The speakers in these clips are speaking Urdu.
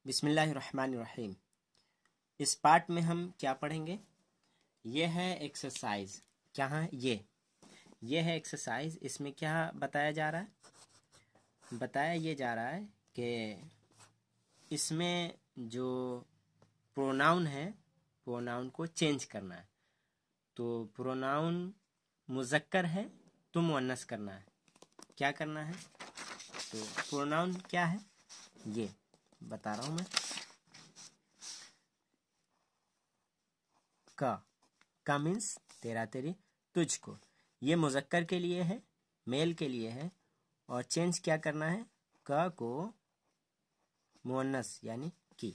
بسم اللہ الرحمن الرحیم۔ اس پارٹ میں ہم کیا پڑھیں گے؟ یہ ہے ایکسرسائز۔ کیا ہے یہ ہے ایکسرسائز۔ اس میں کیا بتایا جا رہا ہے؟ بتایا یہ جا رہا ہے کہ اس میں جو پروناؤن ہے، پروناؤن کو چینج کرنا ہے۔ تو پروناؤن مذکر ہے تو مؤنث کرنا ہے۔ کیا کرنا ہے؟ تو پروناؤن کیا ہے یہ بتا رہا ہوں میں۔ کا مینس تیرا تیری، تجھ کو۔ یہ مذکر کے لیے ہے، میل کے لیے ہے، اور چینج کیا کرنا ہے؟ کا کو مؤنث یعنی کی۔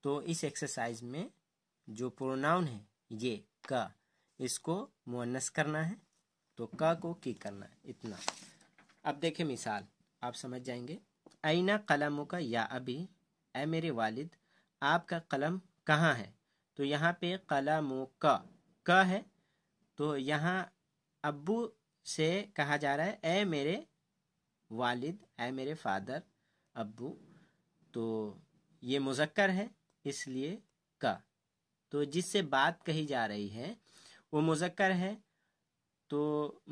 تو اس ایکسرسائز میں جو پروناؤن ہے یہ کا، اس کو مؤنث کرنا ہے تو کا کو کی کرنا ہے، اتنا۔ اب دیکھیں مثال، آپ سمجھ جائیں گے۔ اینا قلموں کا یا ابھی، اے میرے والد آپ کا قلم کہاں ہے؟ تو یہاں پہ قلموں کا ہے، تو یہاں ابو سے کہا جا رہا ہے اے میرے والد، اے میرے فادر، ابو۔ تو یہ مذکر ہے اس لیے کا۔ تو جس سے بات کہی جا رہی ہے وہ مذکر ہے، تو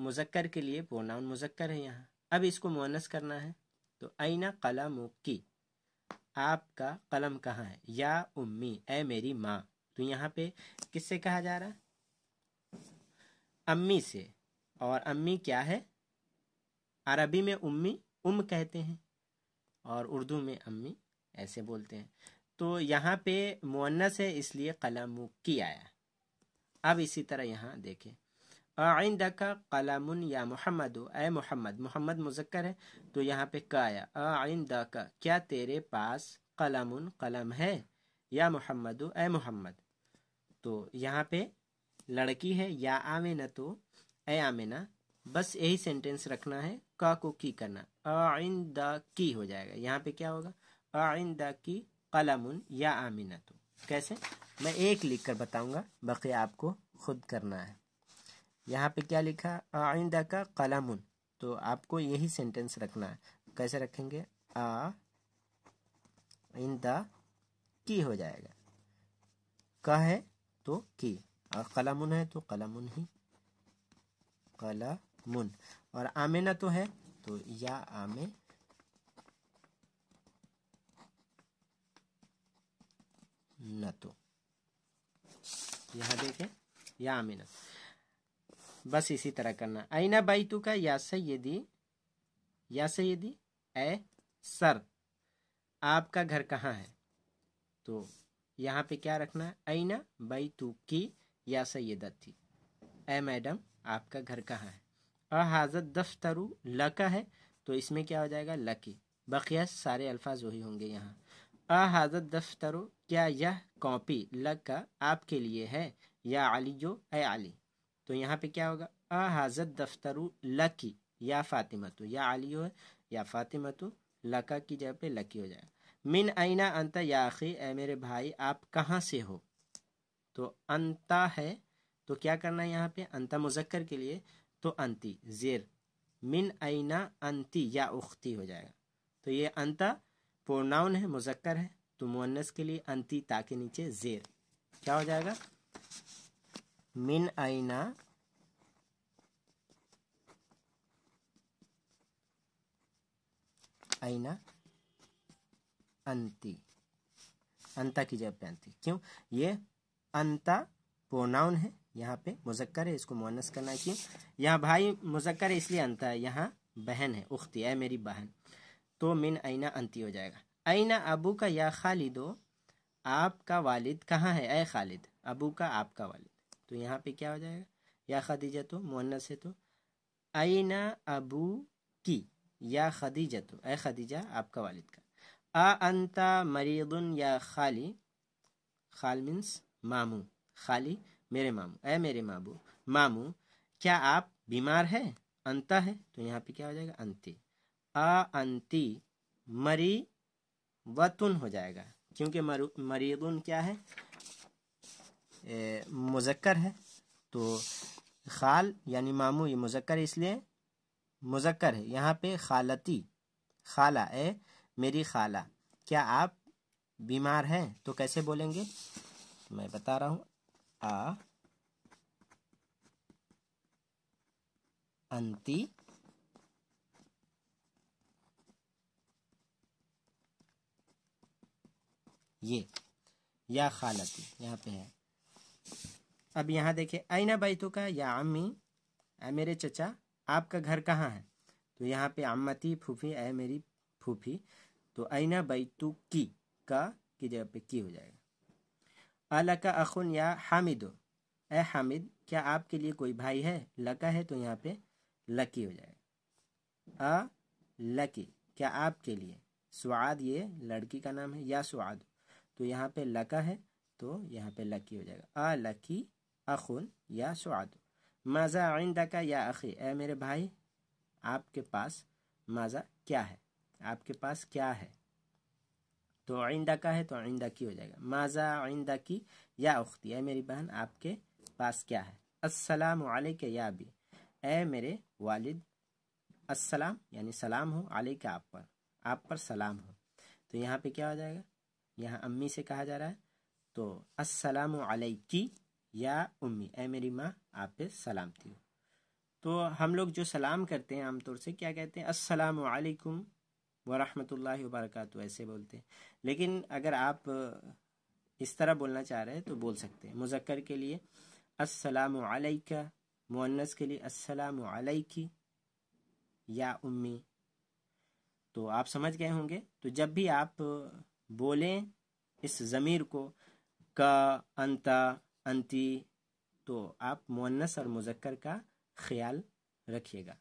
مذکر کے لیے پروناؤن مذکر ہے یہاں۔ اب اس کو مؤنث کرنا ہے، تو اینا قلموں کی، آپ کا قلم کہاں ہے؟ یا امی، اے میری ماں۔ تو یہاں پہ کس سے کہا جا رہا ہے؟ امی سے۔ اور امی کیا ہے؟ عربی میں امی کہتے ہیں، اور اردو میں امی ایسے بولتے ہیں۔ تو یہاں پہ مؤنث ہے اس لیے قلم کی آیا۔ اب اسی طرح یہاں دیکھیں، عندک قلم یا محمد، اے محمد، محمد مذکر ہے تو یہاں پہ کا آیا۔ عندک، کیا تیرے پاس قلم ہے؟ یا محمد، اے محمد۔ تو یہاں پہ لڑکی ہے یا آمینہ، تو اے آمینہ۔ بس یہی سینٹینس رکھنا ہے، کا کو کی کرنا۔ عندکی ہو جائے گا، یہاں پہ کیا ہوگا؟ عندکی قلم یا آمینہ۔ تو کیسے؟ میں ایک لکھ کر بتاؤں گا، باقی آپ کو خود کرنا ہے۔ یہاں پہ کیا لکھا؟ عندک قلم، تو آپ کو یہی سینٹینس رکھنا ہے۔ کیسے رکھیں گے؟ عندکی ہو جائے گا، کا ہے تو کی، اور قلم ہے تو قلم ہی، قلم۔ اور آمینہ تو ہے تو یا آمینہ۔ تو یہاں دیکھیں، یا آمینہ۔ بس اسی طرح کرنا۔ اینا بیتو کا یا سیدی، یا سیدی، اے سر آپ کا گھر کہاں ہے؟ تو یہاں پہ کیا رکھنا ہے؟ اینا بیتو کی یا سیدتی، اے میڈم آپ کا گھر کہاں ہے؟ حاضر دفتر لکا ہے تو اس میں کیا ہو جائے گا؟ لکی۔ بقیہ سارے الفاظ وہی ہوں گے یہاں۔ حاضر دفتر، کیا یہ کاپی لکا آپ کے لیے ہے؟ یا علی جو، اے علی۔ تو یہاں پہ کیا ہوگا؟ حاضر دفتر لکی یا فاطمہ، یا علی ہے یا فاطمہ، لکا کی جگہ پہ لکی ہو جائے گا۔ من اینا انت یا اخی، اے میرے بھائی آپ کہاں سے ہو؟ تو انتا ہے تو کیا کرنا ہے یہاں پہ؟ انتا مذکر کے لیے تو انتی زیر، من اینا انتی یا اختی ہو جائے گا۔ تو یہ انتا پروناؤن ہے، مذکر ہے، تو مؤنث کے لیے انتی تا کے نیچے زیر کیا ہو جائے گا؟ من اینا اینا انتی، انتا کی جگہ پہ انتی۔ کیوں؟ یہ انتا پروناؤن ہے، یہاں پہ مذکر ہے، اس کو مؤنث کرنا ہے۔ کیوں؟ یہاں بھائی مذکر ہے اس لیے انتا ہے، یہاں بہن ہے، اختی، اے میری بہن، تو من اینا انتی ہو جائے گا۔ اینا ابو کا یا خالدو، آپ کا والد کہاں ہے؟ اے خالد، ابو کا آپ کا والد، تو یہاں پہ کیا ہو جائے گا؟ یا خدیجہ تو مؤنث ہے، تو اینا ابو کی یا خدیجہ، تو اے خدیجہ آپ کا والد کا۔ انتا مریض یا خالی، خال مینس ماموں، خالی میرے ماموں، اے میرے ماموں کیا آپ بیمار ہے؟ انتا ہے تو یہاں پہ کیا ہو جائے گا؟ انتی۔ انتی مری وطن ہو جائے گا، کیونکہ مریضن کیا ہے؟ مذکر ہے، تو خال یعنی ماموں یہ مذکر ہے، اس لیے مذکر ہے۔ یہاں پہ خالتی، خالہ، اے میری خالہ، کیا آپ بیمار ہیں تو کیسے بولیں گے؟ میں بتا رہا ہوں، انتی یہ یا خالتی یہاں پہ ہے۔ اب یہاں دیکھیں اینا بیتو کا یا امی، اے میرے چچا آپ کا گھر کہاں ہے؟ تو یہاں پہ عمتی پھوپھی، اے میری پھوپھی، تو اینا بیتو کی جگہ پہ کی ہو جائے گا۔ لکا اخن یا حامدو، اے حامد کیا آپ کے لیے کوئی بھائی ہے؟ لکا ہے تو یہاں پہ لکی ہو جائے گا۔ لکی کیا آپ کے لیے، سعاد یہ لڑکی کا نام ہے، یا سعاد تو یہاں پہ لکا ہے تو یہاں پہ لکی ہو جائے گا۔ لکی اخن یا سعاد۔ ماذا عندک یا اخی، اے میرے بھائی آپ کے پاس ماذا کیا ہے، آپ کے پاس کیا ہے؟ تو عندک ہے تو عندکی ہو جائے گا۔ ماذا عندکی یا اختی، اے میری بہن آپ کے پاس کیا ہے؟ السلام علیک یا ابی، اے میرے والد، السلام یعنی سلام ہو، علیک آپ پر سلام ہو، تو یہاں پہ کیا ہو جائے گا؟ یہاں امی سے کہا جا رہا ہے تو السلام علیکی یا امی، اے میری ماں آپ پہ سلامتی ہو۔ تو ہم لوگ جو سلام کرتے ہیں عام طور سے کیا کہتے ہیں؟ السلام علیکم ورحمۃ اللہ وبرکاتہ ایسے بولتے ہیں، لیکن اگر آپ اس طرح بولنا چاہ رہے ہیں تو بول سکتے ہیں۔ مذکر کے لیے السلام علیکہ، مؤنث کے لیے السلام علیکی یا امی۔ تو آپ سمجھ گئے ہوں گے۔ تو جب بھی آپ بولیں اس ضمیر کو کا، انتا، انتی، تو آپ مؤنث اور مذکر کا خیال رکھیے گا۔